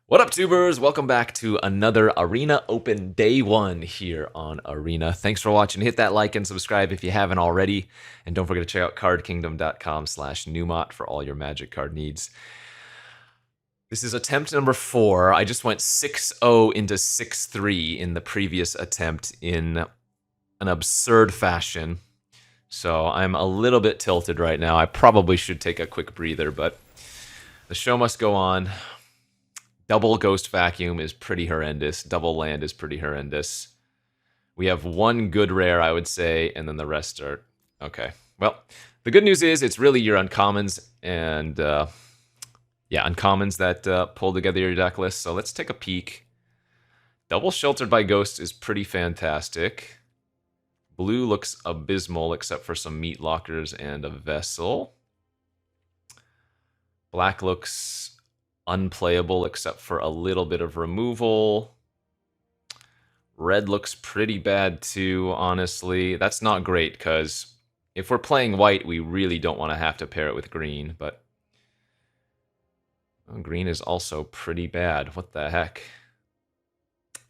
What up, tubers? Welcome back to another Arena Open Day 1 here on Arena. Thanks for watching. Hit that like and subscribe if you haven't already. And don't forget to check out cardkingdom.com/Numot for all your Magic card needs. This is attempt number 4. I just went 6-0 into 6-3 in the previous attempt in an absurd fashion. So I'm a little bit tilted right now. I probably should take a quick breather, but the show must go on. Double Ghost Vacuum is pretty horrendous. Double Land is pretty horrendous. We have one good rare, I would say, and then the rest are... Okay. Well, the good news is it's really your uncommons and... uncommons that pull together your deck list. So let's take a peek. Double Sheltered by Ghost is pretty fantastic. Blue looks abysmal except for some meat lockers and a vessel. Black looks unplayable except for a little bit of removal. Red looks pretty bad too, honestly. That's not great because if we're playing white, we really don't want to have to pair it with green, but green is also pretty bad. What the heck?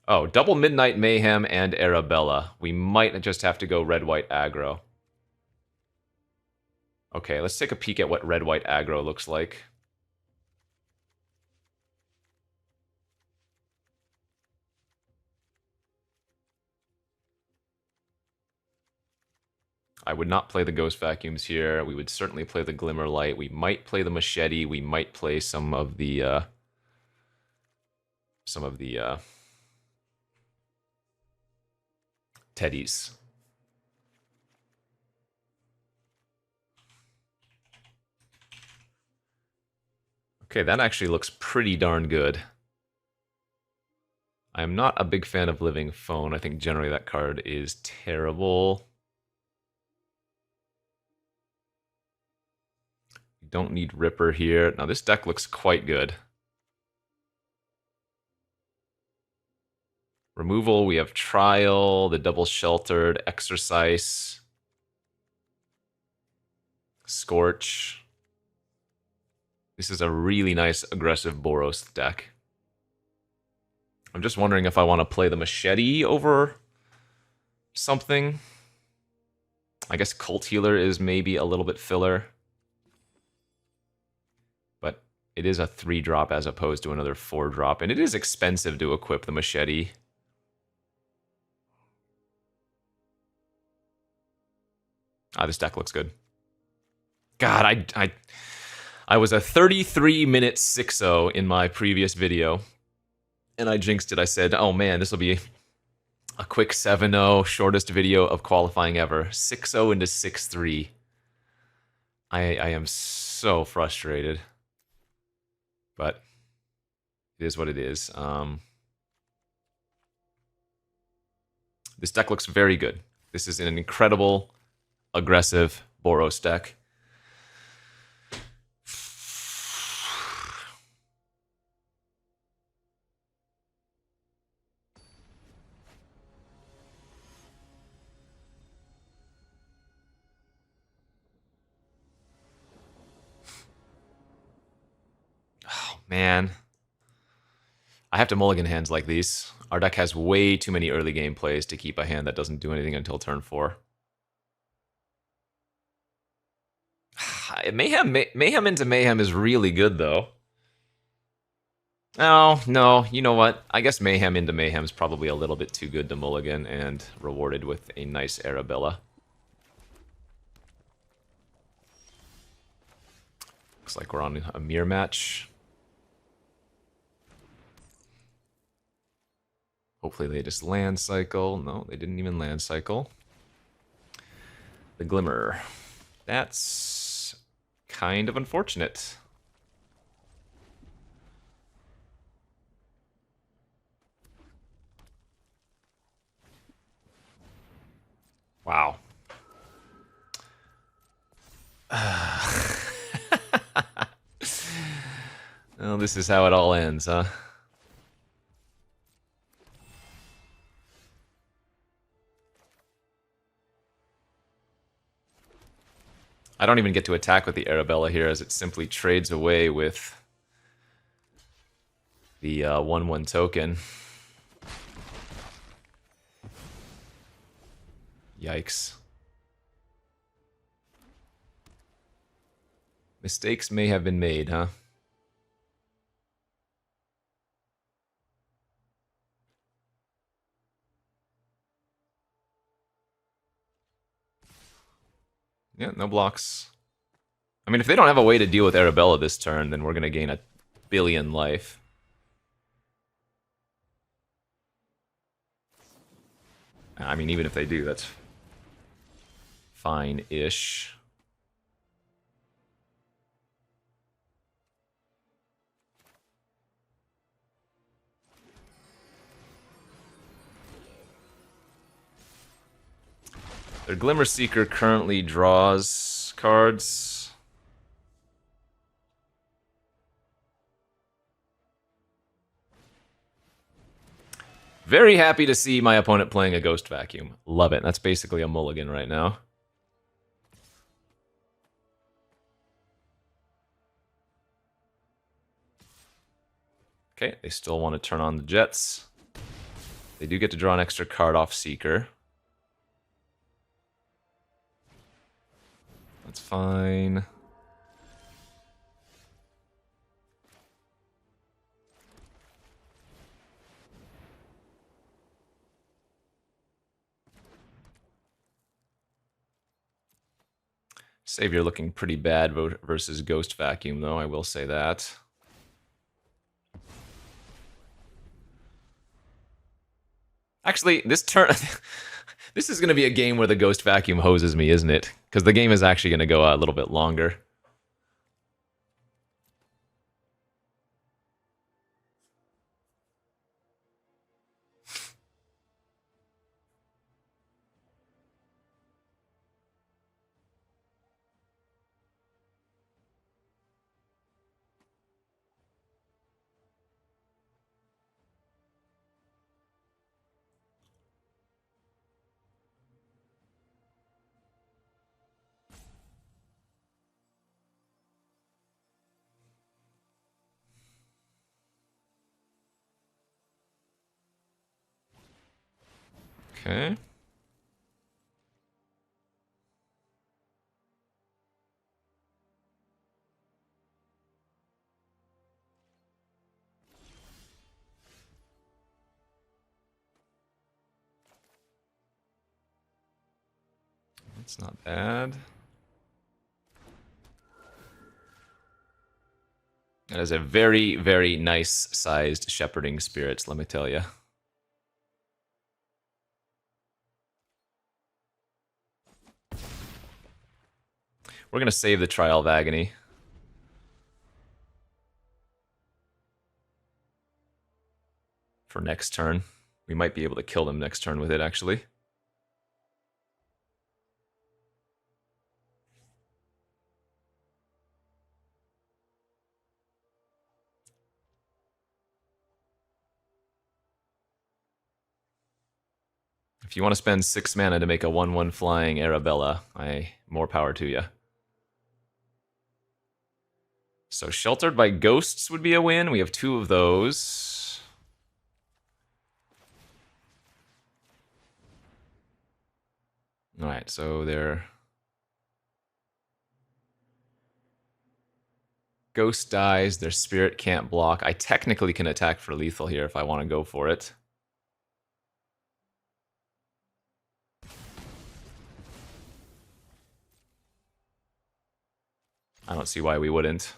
Oh, double Midnight Mayhem and Arabella. We might just have to go red-white aggro. Okay, let's take a peek at what red-white aggro looks like. I would not play the Ghost Vacuums here. We would certainly play the Glimmer Light. We might play the Machete. We might play some of the Teddies. Okay, that actually looks pretty darn good. I'm not a big fan of Living Phone. I think generally that card is terrible. Don't need Ripper here. Now this deck looks quite good. Removal, we have Trial, the Double Sheltered, Exercise, Scorch. This is a really nice aggressive Boros deck. I'm just wondering if I want to play the Machete over something. I guess Cult Healer is maybe a little bit filler. But it is a 3-drop as opposed to another 4-drop. And it is expensive to equip the Machete. This deck looks good. God, I was a 33-minute 6-0 in my previous video. And I jinxed it. I said, oh man, this will be a quick 7-0, shortest video of qualifying ever. 6-0 into 6-3. I am so frustrated. But it is what it is. This deck looks very good. This is an incredible, aggressive Boros deck. Man, I have to mulligan hands like these. Our deck has way too many early game plays to keep a hand that doesn't do anything until turn 4. Mayhem into Mayhem is really good, though. Oh, no, you know what? I guess Mayhem into Mayhem is probably a little bit too good to mulligan and rewarded with a nice Arabella. Looks like we're on a mirror match. Hopefully they just land cycle. No, they didn't even land cycle. The Glimmer. That's kind of unfortunate. Wow. Well, this is how it all ends, huh? I don't even get to attack with the Arabella here as it simply trades away with the 1/1 token. Yikes. Mistakes may have been made, huh? Yeah, no blocks. I mean, if they don't have a way to deal with Arabella this turn, then we're going to gain 1 billion life. I mean, even if they do, that's fine-ish. Their Glimmer Seeker currently draws cards. Very happy to see my opponent playing a Ghost Vacuum. Love it. That's basically a mulligan right now. Okay, they still want to turn on the Jets. They do get to draw an extra card off Seeker. That's fine. Savior looking pretty bad versus Ghost Vacuum, though, I will say that. Actually, this turn... This is going to be a game where the Ghost Vacuum hoses me, isn't it? Because the game is actually going to go a little bit longer. Okay. That's not bad. That is a very, very nice sized Shepherding Spirits, let me tell you. We're going to save the Trial of Agony. For next turn. We might be able to kill them next turn with it, actually. If you want to spend 6 mana to make a 1/1 flying Arabella, more power to you. So Sheltered by Ghosts would be a win. We have 2 of those. Alright, so they're... Ghost dies, their Spirit can't block. I technically can attack for lethal here if I want to go for it. I don't see why we wouldn't.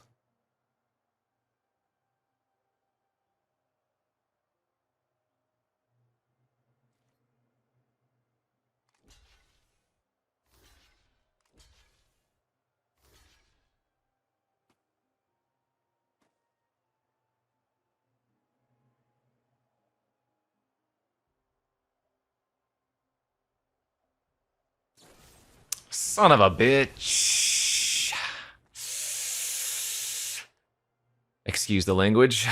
Son of a bitch. Excuse the language.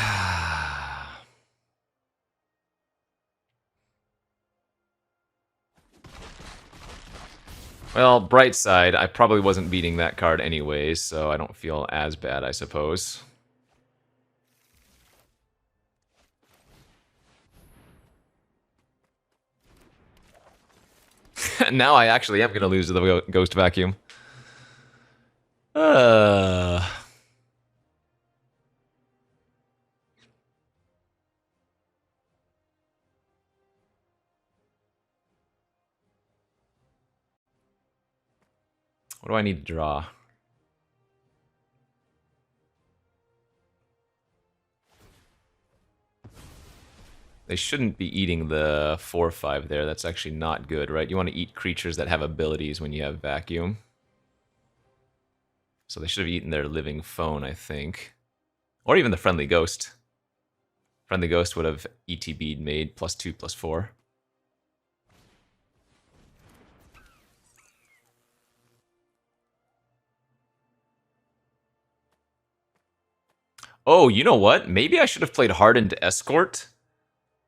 Well, bright side, I probably wasn't beating that card anyways, so I don't feel as bad, I suppose. Now I actually am going to lose to the Ghost Vacuum. What do I need to draw? They shouldn't be eating the 4/5 there. That's actually not good, right? You want to eat creatures that have abilities when you have Vacuum. So they should have eaten their Living Phone, I think. Or even the Friendly Ghost. Friendly Ghost would have ETB'd made +2/+4. Oh, you know what? Maybe I should have played Hardened Escort.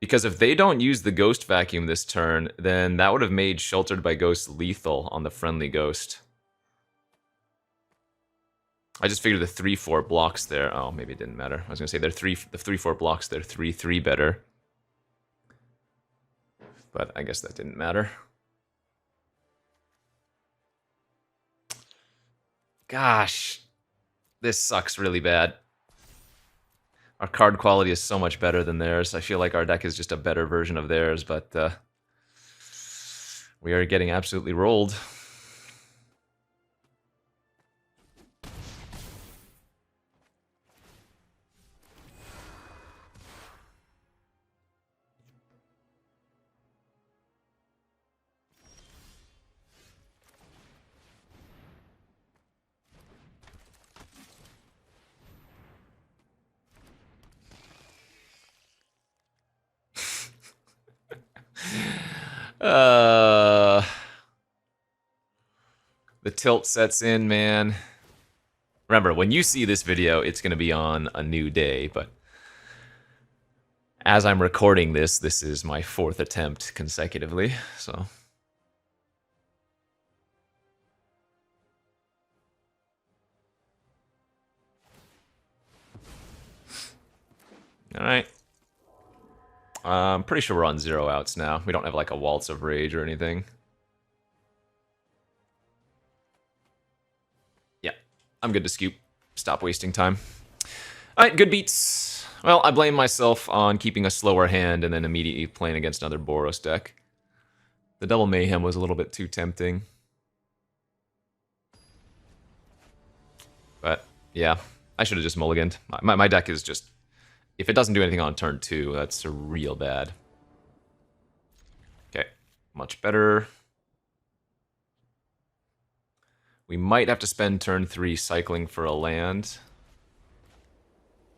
Because if they don't use the Ghost Vacuum this turn, then that would have made Sheltered by Ghosts lethal on the Friendly Ghost. I just figured the 3/4 blocks there. Oh, maybe it didn't matter. I was gonna say the 3/4 blocks they're 3/3 better. But I guess that didn't matter. Gosh. This sucks really bad. Our card quality is so much better than theirs. I feel like our deck is just a better version of theirs, but we are getting absolutely rolled. The tilt sets in, man. Remember, when you see this video, it's going to be on a new day, but as I'm recording this, this is my 4th attempt consecutively, so... Alright. I'm pretty sure we're on 0 outs now. We don't have like a Waltz of Rage or anything. Yeah, I'm good to scoop. Stop wasting time. Alright, good beats. Well, I blame myself on keeping a slower hand and then immediately playing against another Boros deck. The Double Mayhem was a little bit too tempting. But, yeah, I should have just mulliganed. My deck is just... If it doesn't do anything on turn 2, that's real bad. Okay, much better. We might have to spend turn 3 cycling for a land.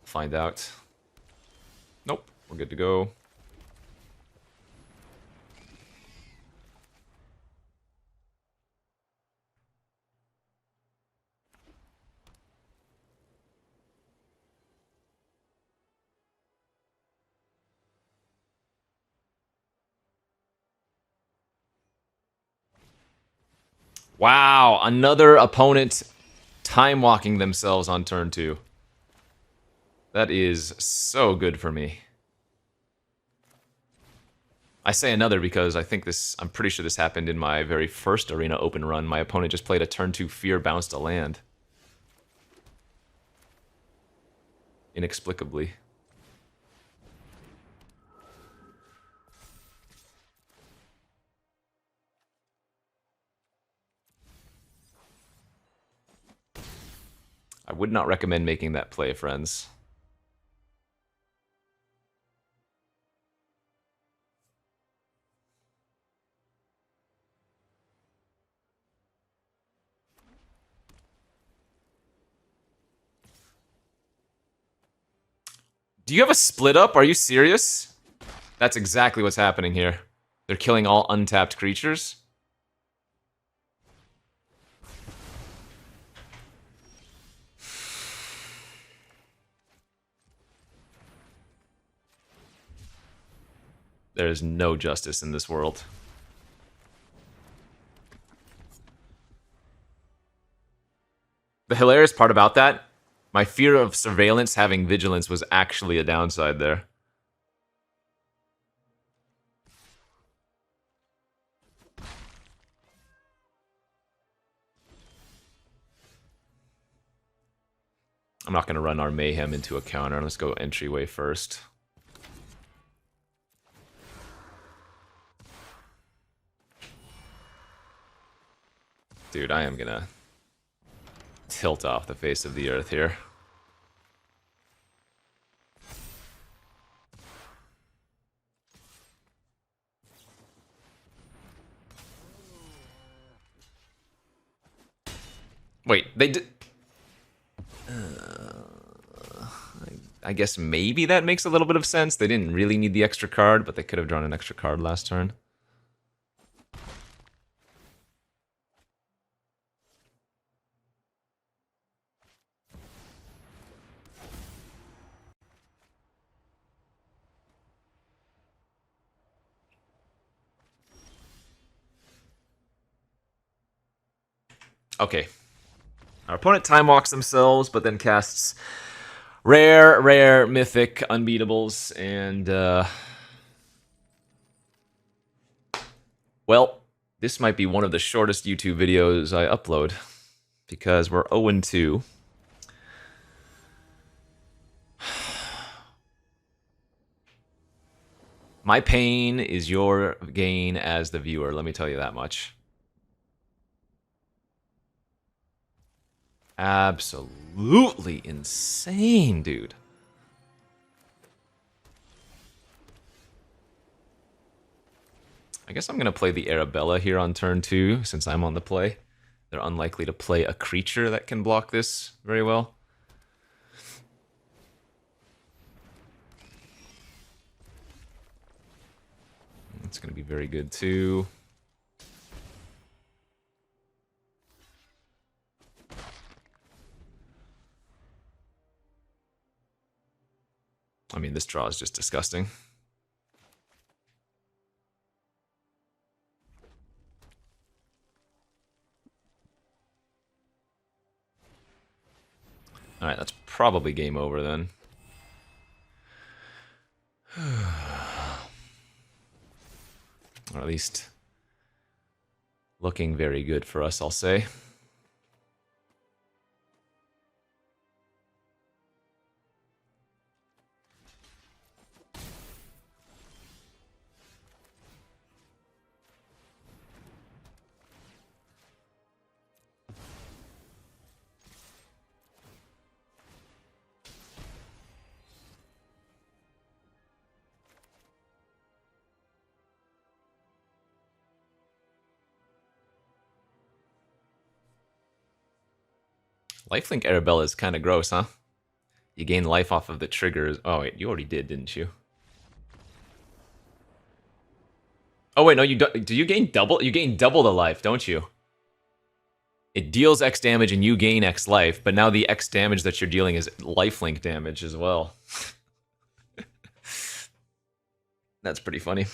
Find out. Nope, we're good to go. Wow, another opponent time-walking themselves on turn 2. That is so good for me. I say another because I think this... I'm pretty sure this happened in my very first Arena Open run. My opponent just played a turn 2 Fear, bounced a land. Inexplicably. I would not recommend making that play, friends. Do you have a split up? Are you serious? That's exactly what's happening here. They're killing all untapped creatures. There is no justice in this world. The hilarious part about that, my fear of surveillance having vigilance was actually a downside there. I'm not going to run our Mayhem into a counter. Let's go entryway first. Dude, I am going to tilt off the face of the earth here. Wait, they did... I guess maybe that makes a little bit of sense. They didn't really need the extra card, but they could have drawn an extra card last turn. Okay. Our opponent time walks themselves, but then casts rare, mythic, unbeatables, and, well, this might be one of the shortest YouTube videos I upload, because we're 0-2. My pain is your gain as the viewer, let me tell you that much. Absolutely insane, dude. I guess I'm going to play the Arabella here on turn 2, since I'm on the play. They're unlikely to play a creature that can block this very well. It's going to be very good, too. I mean, this draw is just disgusting. Alright, that's probably game over then. Or at least looking very good for us, I'll say. Lifelink Arabella is kind of gross, huh? You gain life off of the triggers. Oh, wait, you already did, didn't you? Oh, wait, no, you don't. Do you gain double? You gain double the life, don't you? It deals X damage and you gain X life, but now the X damage that you're dealing is lifelink damage as well. That's pretty funny.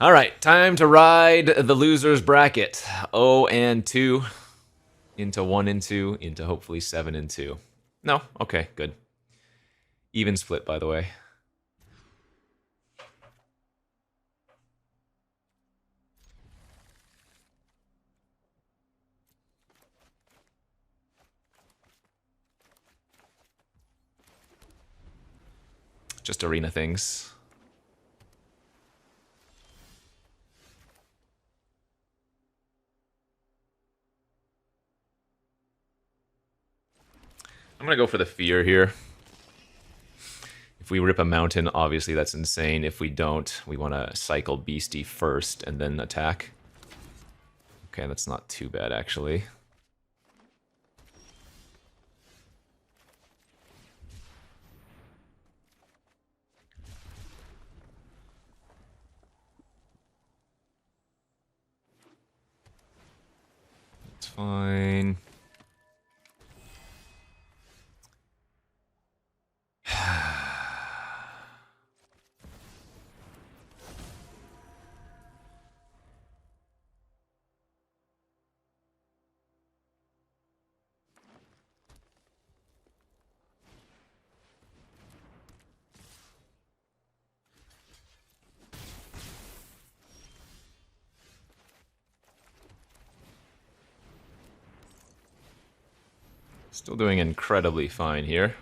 All right, time to ride the loser's bracket. 0-2 into 1-2 into hopefully 7-2. No, okay, good. Even split, by the way. Just arena things. I'm gonna go for the fear here. If we rip a mountain, obviously that's insane. If we don't, we want to cycle Beastie first and then attack. Okay, that's not too bad, actually. It's fine. Still doing incredibly fine here.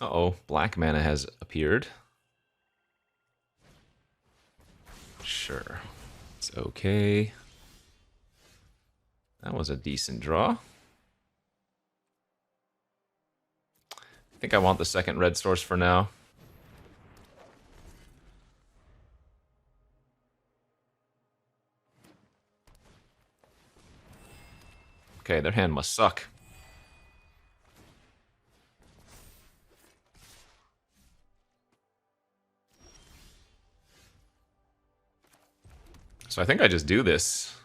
Uh-oh, black mana has appeared. Sure. It's okay. That was a decent draw. I think I want the second red source for now. Okay, their hand must suck. So I think I just do this.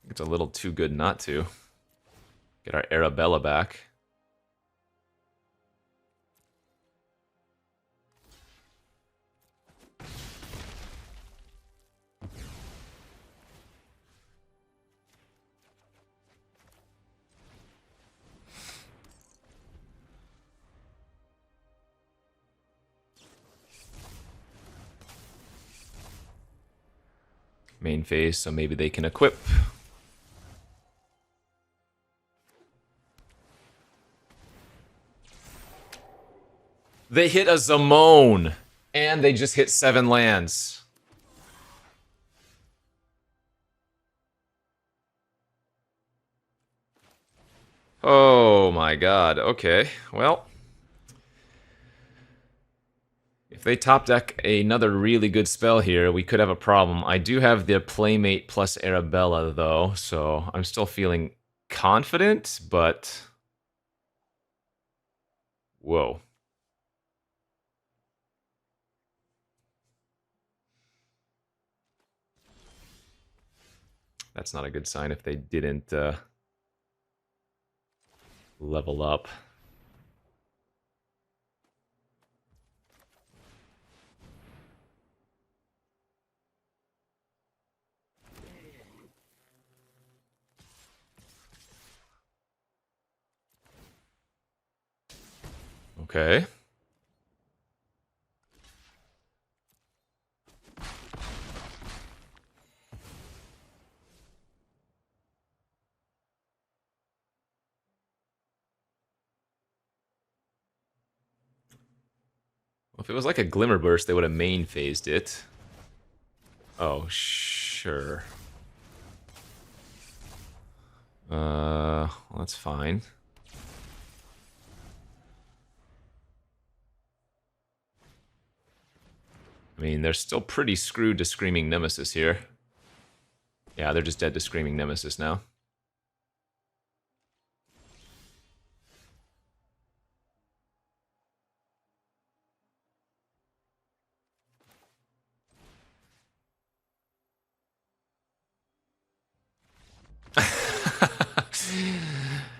It's a little too good not to. Get our Arabella back. Main phase, so maybe they can equip. They hit a Zamone, and they just hit 7 lands. Oh my god, okay, well. If they top deck another really good spell here, we could have a problem. I do have the Playmate plus Arabella, though, so I'm still feeling confident, but... Whoa. That's not a good sign if they didn't level up. Okay. Well, if it was like a Glimmer Burst, they would have main phased it. Oh, sure. Well, that's fine. I mean, they're still pretty screwed to Screaming Nemesis here. Yeah, they're just dead to Screaming Nemesis now.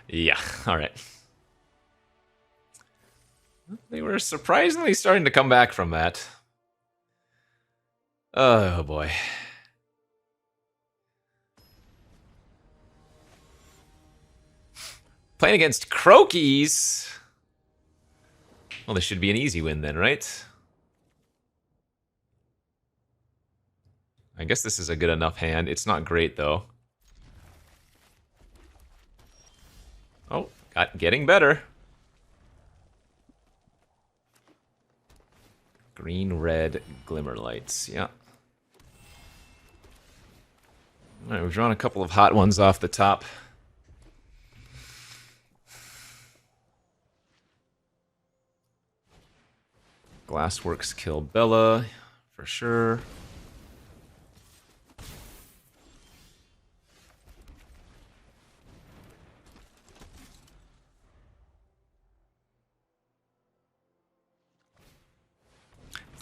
Yeah, alright. They were surprisingly starting to come back from that. Oh boy. Playing against Crokeyz. Well, this should be an easy win then, right? I guess this is a good enough hand. It's not great, though. Oh, getting better. Green-red Glimmer Lights, yeah. Alright, we've drawn a couple of hot ones off the top. Glassworks kill Bella, for sure.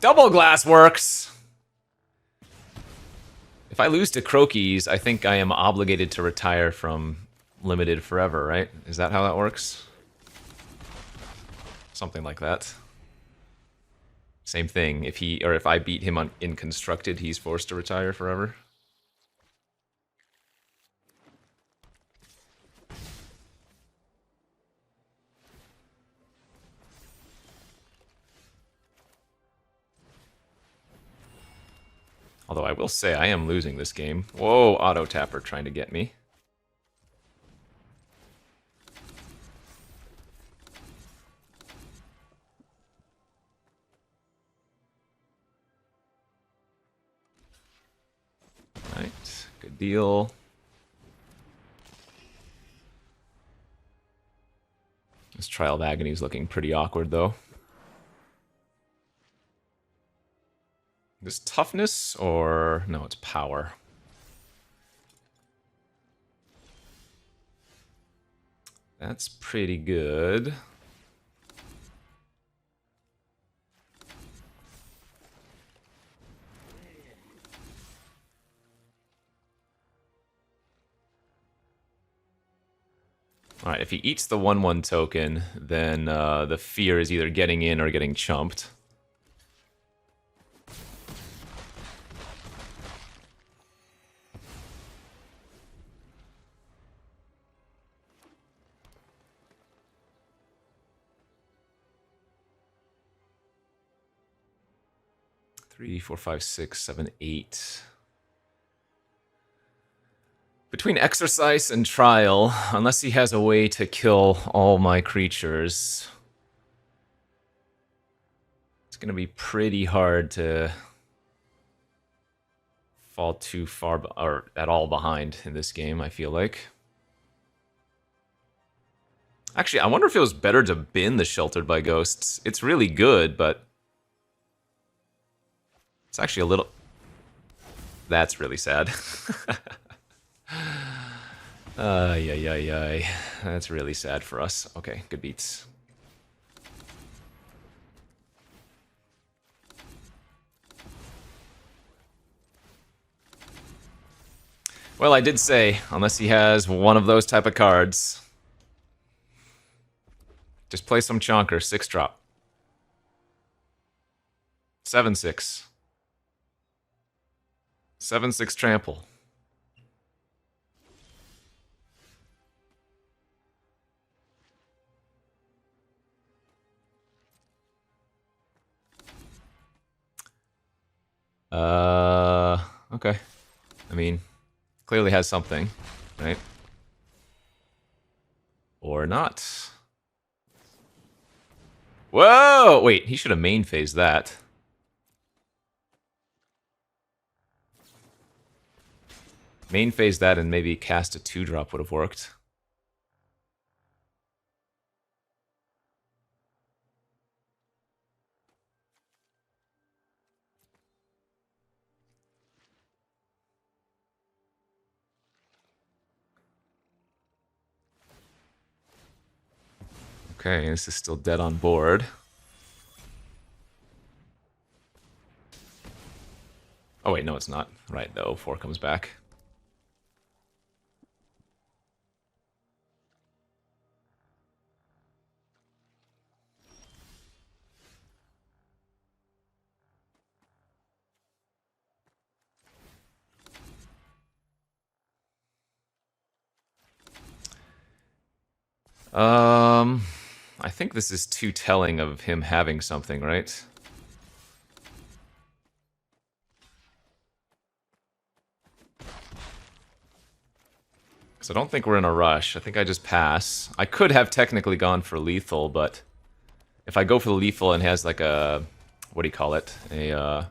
Double Glassworks! If I lose to Crokeyz, I think I am obligated to retire from Limited forever, right? Is that how that works? Something like that. Same thing. If I beat him in Constructed, he's forced to retire forever. Although I will say I am losing this game. Whoa, auto tapper trying to get me. Alright, good deal. This Trial of Agony is looking pretty awkward, though. This toughness, or... no, it's power. That's pretty good. Alright, if he eats the 1/1 token, then the fear is either getting in or getting chumped. Three, four, five, six, seven, eight. Between Exercise and Trial, unless he has a way to kill all my creatures, it's going to be pretty hard to fall too far or at all behind in this game, I feel like. Actually, I wonder if it was better to bin the Sheltered by Ghosts. It's really good, but it's actually a little... That's really sad. Ay. That's really sad for us. Okay, good beats. Well, I did say, unless he has one of those type of cards, just play some chonker, 6-drop. 7/6. 7/6 trample. Okay. I mean, clearly has something, right? Or not. Whoa! Wait, he should have main phased that. Main phase that and maybe cast a 2-drop would have worked. Okay, this is still dead on board. Oh wait, no it's not. Right, the 04 comes back. I think this is too telling of him having something, right? Because I don't think we're in a rush. I think I just pass. I could have technically gone for lethal, but if I go for the lethal and has like a... what do you call it? A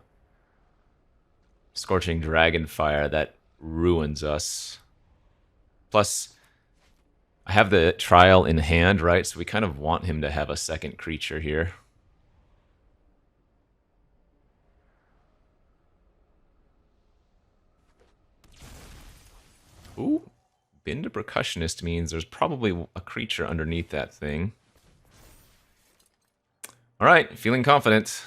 Scorching Dragon Fire, that ruins us. Plus, I have the Trial in hand, right? So we kind of want him to have a second creature here. Ooh. Bin to Percussionist means there's probably a creature underneath that thing. Alright, feeling confident.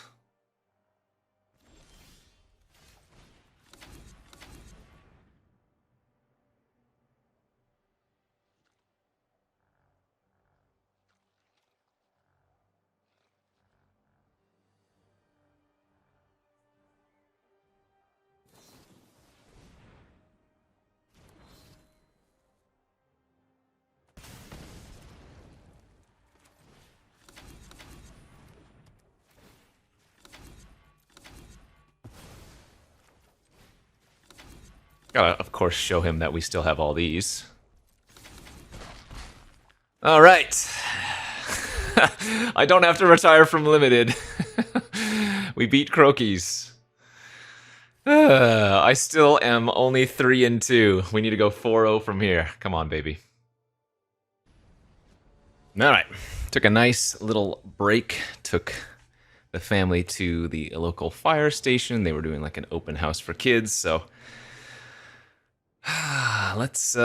Gotta, of course, show him that we still have all these. All right. I don't have to retire from Limited. We beat Crokeyz. I still am only 3-2. We need to go 4-0 from here. Come on, baby. All right. Took a nice little break. Took the family to the local fire station. They were doing like an open house for kids, so let's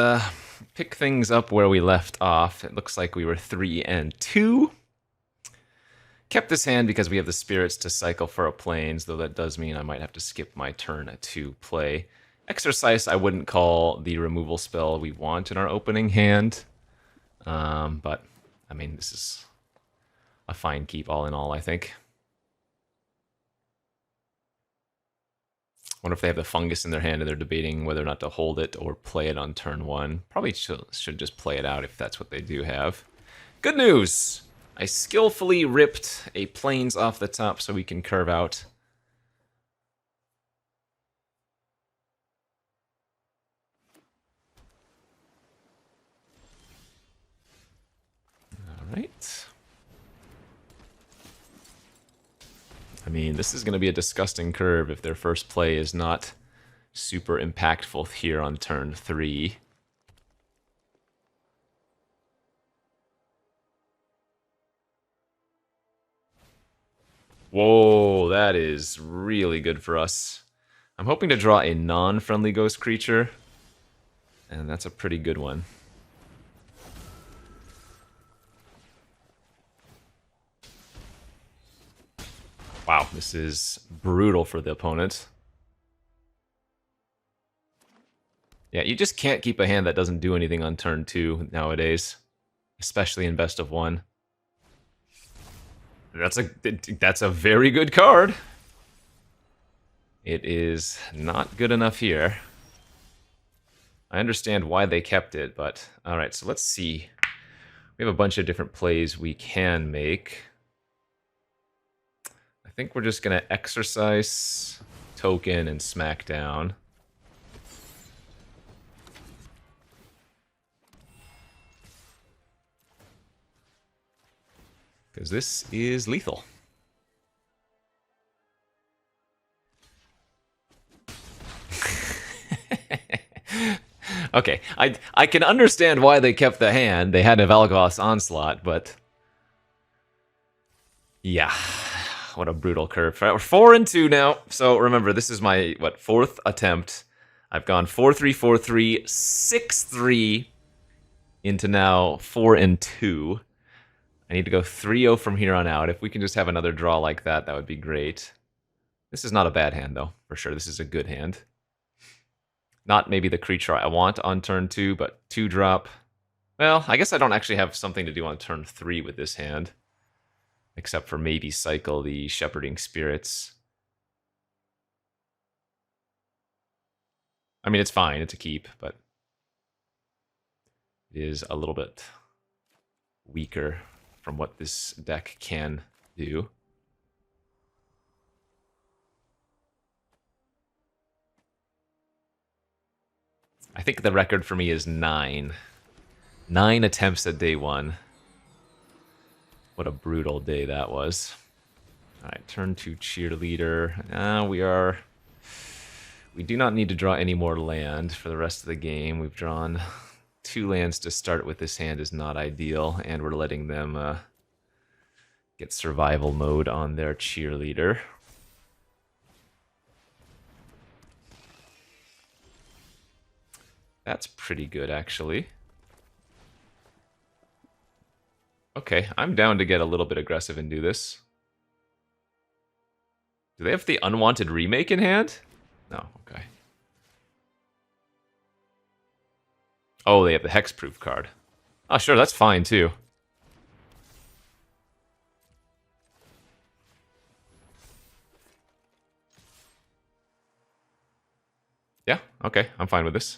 pick things up where we left off. It looks like we were 3-2. Kept this hand because we have the spirits to cycle for a plains, though that does mean I might have to skip my turn to play. Exercise I wouldn't call the removal spell we want in our opening hand. But, I mean, this is a fine keep all in all, I think. Wonder if they have the fungus in their hand and they're debating whether or not to hold it or play it on turn 1. Probably should just play it out if that's what they do have. Good news! I skillfully ripped a plains off the top so we can curve out. Alright. I mean, this is going to be a disgusting curve if their first play is not super impactful here on turn 3. Whoa, that is really good for us. I'm hoping to draw a non-friendly ghost creature, and that's a pretty good one. Wow, this is brutal for the opponent. Yeah, you just can't keep a hand that doesn't do anything on turn 2 nowadays, especially in best of 1. That's a very good card. It is not good enough here. I understand why they kept it, but alright, so let's see. We have a bunch of different plays we can make. I think we're just gonna exercise, token, and smack down. Because this is lethal. Okay, I can understand why they kept the hand. They had a Valgoth Onslaught, but yeah, what a brutal curve. We're 4-2 now. So remember, this is my, what, 4th attempt. I've gone 4-3, 4-3, 6-3 into now 4-2. I need to go 3-0 from here on out. If we can just have another draw like that, that would be great. This is not a bad hand, though, for sure. This is a good hand. Not maybe the creature I want on turn 2, but 2-drop. Well, I guess I don't actually have something to do on turn 3 with this hand. Except for maybe cycle the Shepherding Spirits. I mean, it's fine. It's a keep, but it is a little bit weaker from what this deck can do. I think the record for me is 9. 9 attempts at day 1. What a brutal day that was. Alright, turn 2 Cheerleader. We do not need to draw any more land for the rest of the game. We've drawn 2 lands to start with. This hand is not ideal, and we're letting them get survival mode on their Cheerleader. That's pretty good, actually. Okay, I'm down to get a little bit aggressive and do this. Do they have the Unwanted Remake in hand? No, okay. Oh, they have the Hexproof card. Oh, sure, that's fine, too. Yeah, okay, I'm fine with this.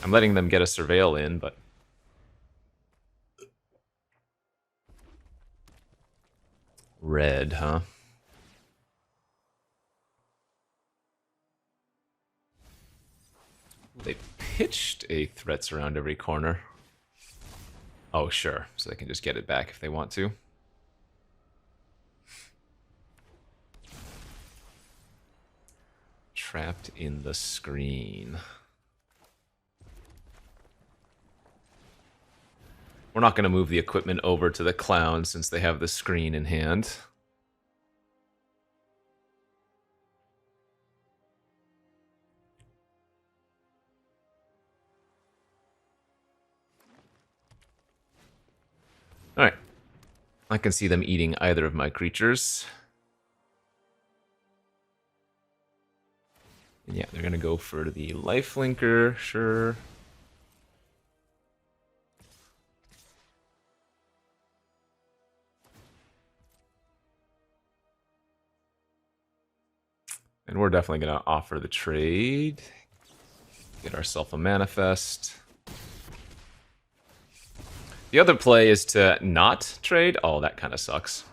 I'm letting them get a Surveil in, but... Red, huh? pitched a threats around every corner. Oh, sure. So they can just get it back if they want to. Trapped in the screen. We're not going to move the equipment over to the clown since they have the screen in hand. Alright. I can see them eating either of my creatures. And yeah, they're going to go for the lifelinker, sure. And we're definitely going to offer the trade. Get ourselves a manifest. The other play is to not trade. Oh, that kind of sucks.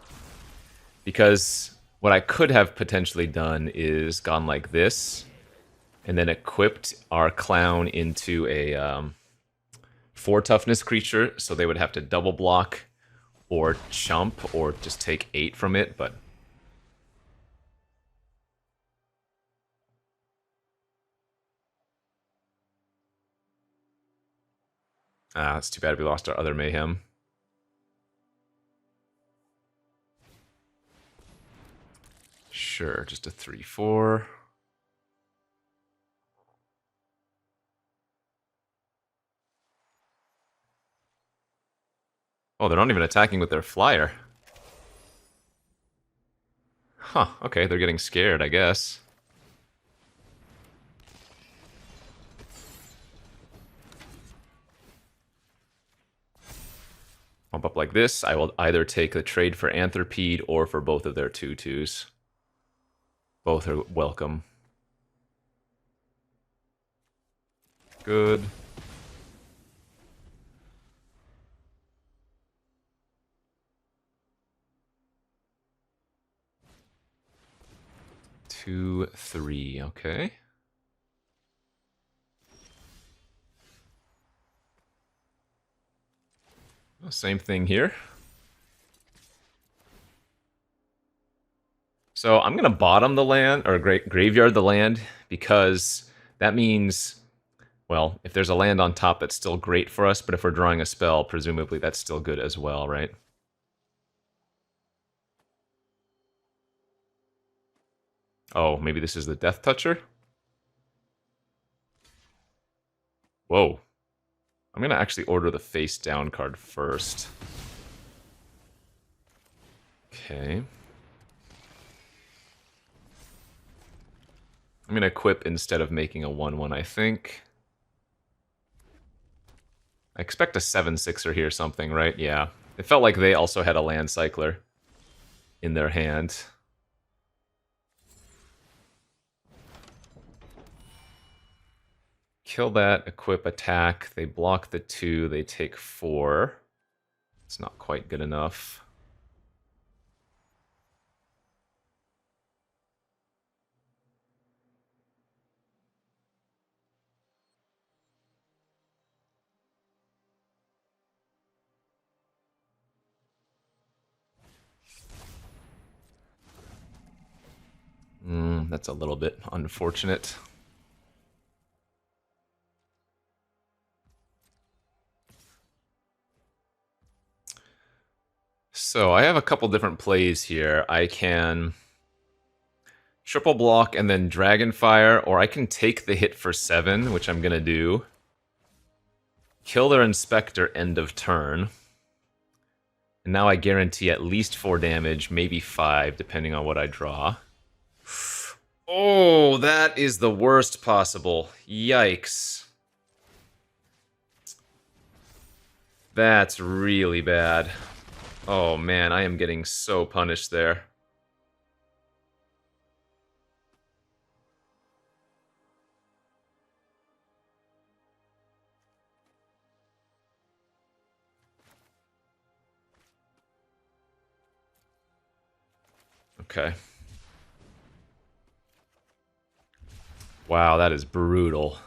Because what I could have potentially done is gone like this, and then equipped our clown into a 4 toughness creature, so they would have to double block or chump or just take 8 from it, but... it's too bad we lost our other mayhem. Sure, just a 3/4. Oh, they're not even attacking with their flyer. Huh, okay, they're getting scared, I guess. Bump up like this. I will either take a trade for Anthropede or for both of their 2/2s. Both are welcome. Good. Two, 3, okay. Same thing here. So I'm going to bottom the land, or graveyard the land, because that means, well, if there's a land on top, that's still great for us, but if we're drawing a spell, presumably that's still good as well, right? Oh, maybe this is the Death Toucher? Whoa. I'm going to actually order the face down card first. Okay. I'm going to equip instead of making a 1/1, I think. I expect a 7/6er here something, right? Yeah. It felt like they also had a land cycler in their hand. Kill that, equip, attack. They block the 2, they take 4. It's not quite good enough. That's a little bit unfortunate. So I have a couple different plays here. I can triple block and then Dragonfire, or I can take the hit for 7, which I'm going to do. Kill their Inspector end of turn. And now I guarantee at least 4 damage, maybe 5, depending on what I draw. Oh, that is the worst possible. Yikes. That's really bad. Oh man, I am getting so punished there. Okay. Wow, that is brutal.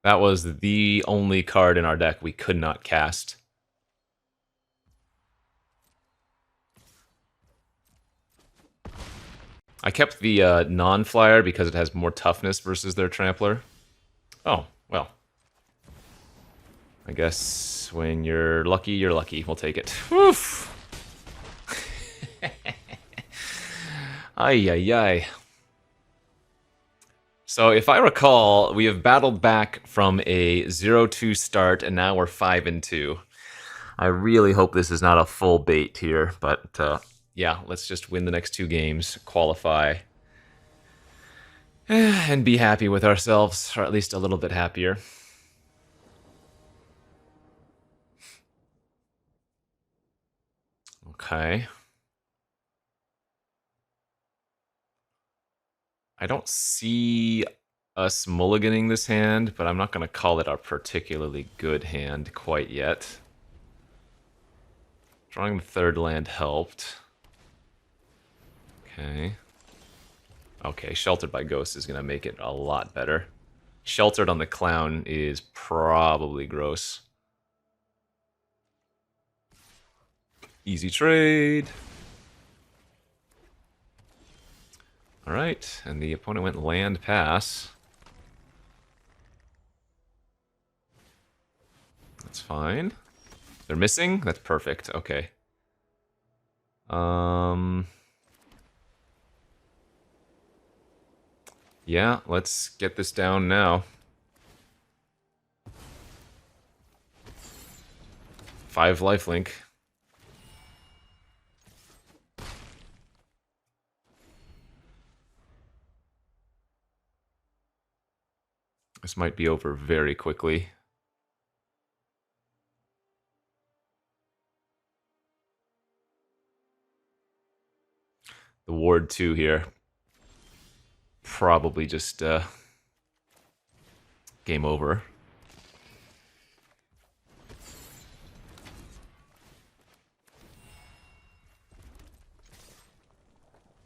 That was the only card in our deck we could not cast. I kept the non-flyer because it has more toughness versus their Trampler. Oh, well. I guess when you're lucky, you're lucky. We'll take it. Woof! Ay, ay, ay. So if I recall, we have battled back from a 0-2 start, and now we're 5-2. I really hope this is not a full bait here, but yeah, let's just win the next 2 games, qualify, and be happy with ourselves, or at least a little bit happier. Okay. I don't see us mulliganing this hand, but I'm not going to call it a particularly good hand quite yet. Drawing the 3rd land helped. Okay. Okay, Sheltered by Ghost is going to make it a lot better. Sheltered on the Clown is probably gross. Easy trade. Alright, and the opponent went land pass. That's fine. They're missing? That's perfect. Okay. Yeah, let's get this down now. 5 lifelink. This might be over very quickly. The Ward 2 here. Probably just game over.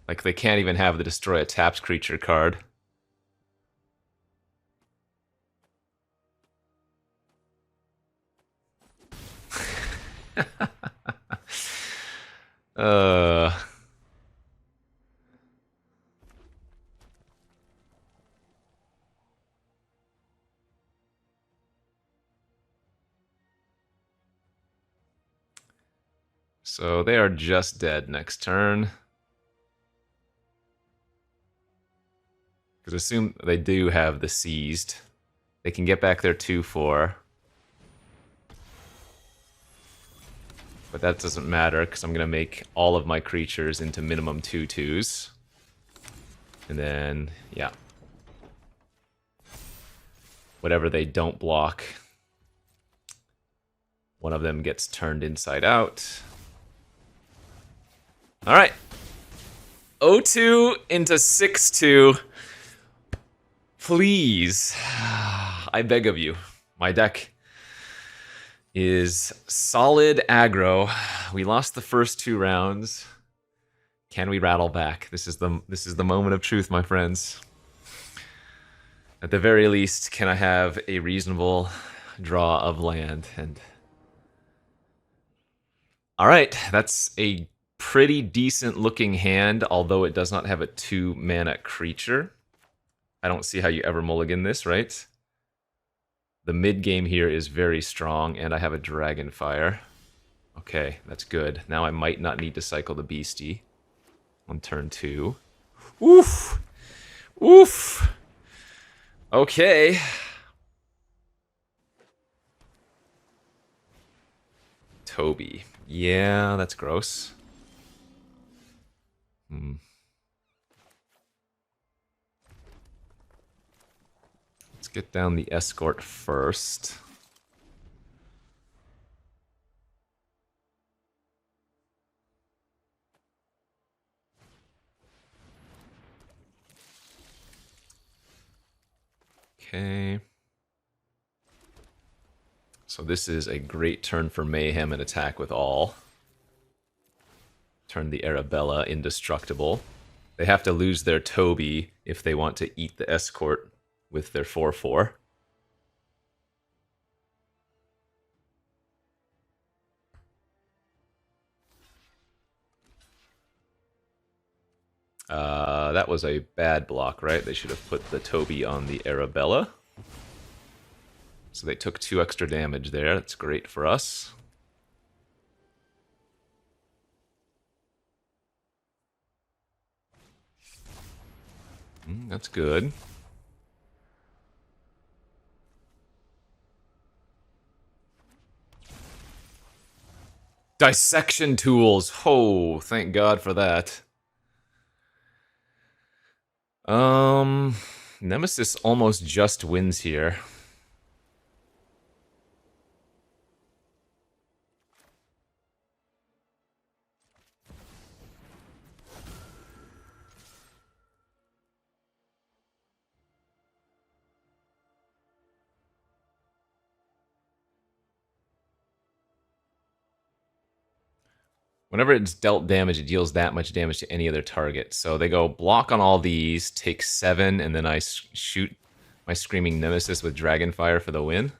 Like, they can't even have the Destroy a Taps Creature card. So they are just dead next turn. Because assume they do have the Seized. They can get back their 2/4. But that doesn't matter, because I'm going to make all of my creatures into minimum 2/2s. And then, yeah. Whatever they don't block, one of them gets turned inside out. Alright. 0-2 into 6-2. Please. I beg of you. My deck is solid aggro. We lost the first 2 rounds. Can we rattle back? This is the moment of truth, my friends. At the very least, can I have a reasonable draw of land? And all right, that's a pretty decent looking hand, although it does not have a 2-mana creature. I don't see how you ever mulligan this, right? The mid game here is very strong, and I have a Dragonfire. Okay, that's good. Now I might not need to cycle the Beastie on turn 2. Oof! Oof! Okay. Toby. Yeah, that's gross. Let's get down the Escort first. Okay. So this is a great turn for Mayhem and attack with all. Turn the Arabella indestructible. They have to lose their Toby if they want to eat the Escort with their 4/4. That was a bad block, right? They should have put the Toby on the Arabella. So they took 2 extra damage there. That's great for us. That's good. Dissection tools. Oh, thank God for that. Nemesis almost just wins here. Whenever it's dealt damage, it deals that much damage to any other target. So they go block on all these, take 7, and then I shoot my Screaming Nemesis with Dragonfire for the win.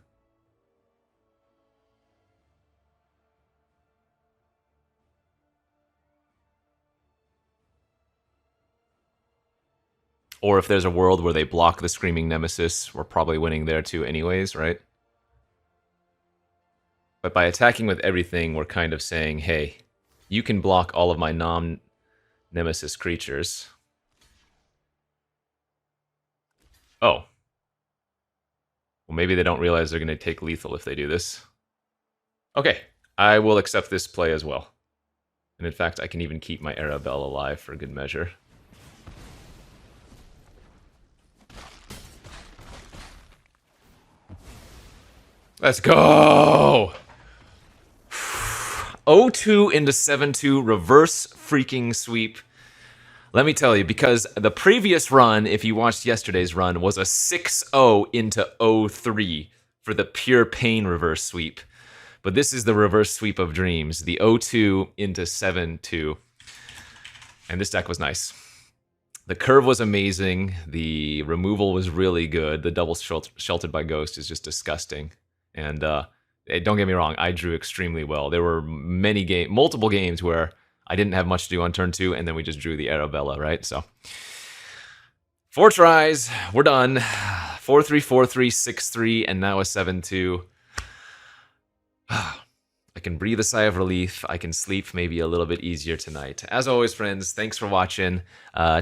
Or if there's a world where they block the Screaming Nemesis, we're probably winning there too anyways, right? But by attacking with everything, we're kind of saying, hey, you can block all of my non-Nemesis creatures. Oh. Well, maybe they don't realize they're going to take lethal if they do this. Okay, I will accept this play as well. And in fact, I can even keep my Arabelle alive for good measure. Let's go! 0-2 into 7-2 reverse freaking sweep. Let me tell you, because the previous run, if you watched yesterday's run, was a 6-0 into 0-3 for the pure pain reverse sweep. But this is the reverse sweep of dreams, the 0-2 into 7-2. And this deck was nice. The curve was amazing. The removal was really good. The double Sheltered by Ghost is just disgusting. And don't get me wrong, I drew extremely well. There were multiple games where I didn't have much to do on turn 2, and then we just drew the Arabella, right? So 4 tries, we're done. 4-3, 4-3, 6-3, and now a 7-2. I can breathe a sigh of relief. I can sleep maybe a little bit easier tonight. As always, friends, thanks for watching.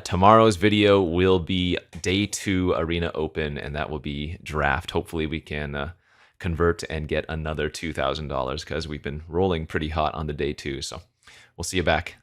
Tomorrow's video will be Day 2 Arena Open, and that will be draft. Hopefully we can convert and get another $2,000 because we've been rolling pretty hot on the Day 2. So we'll see you back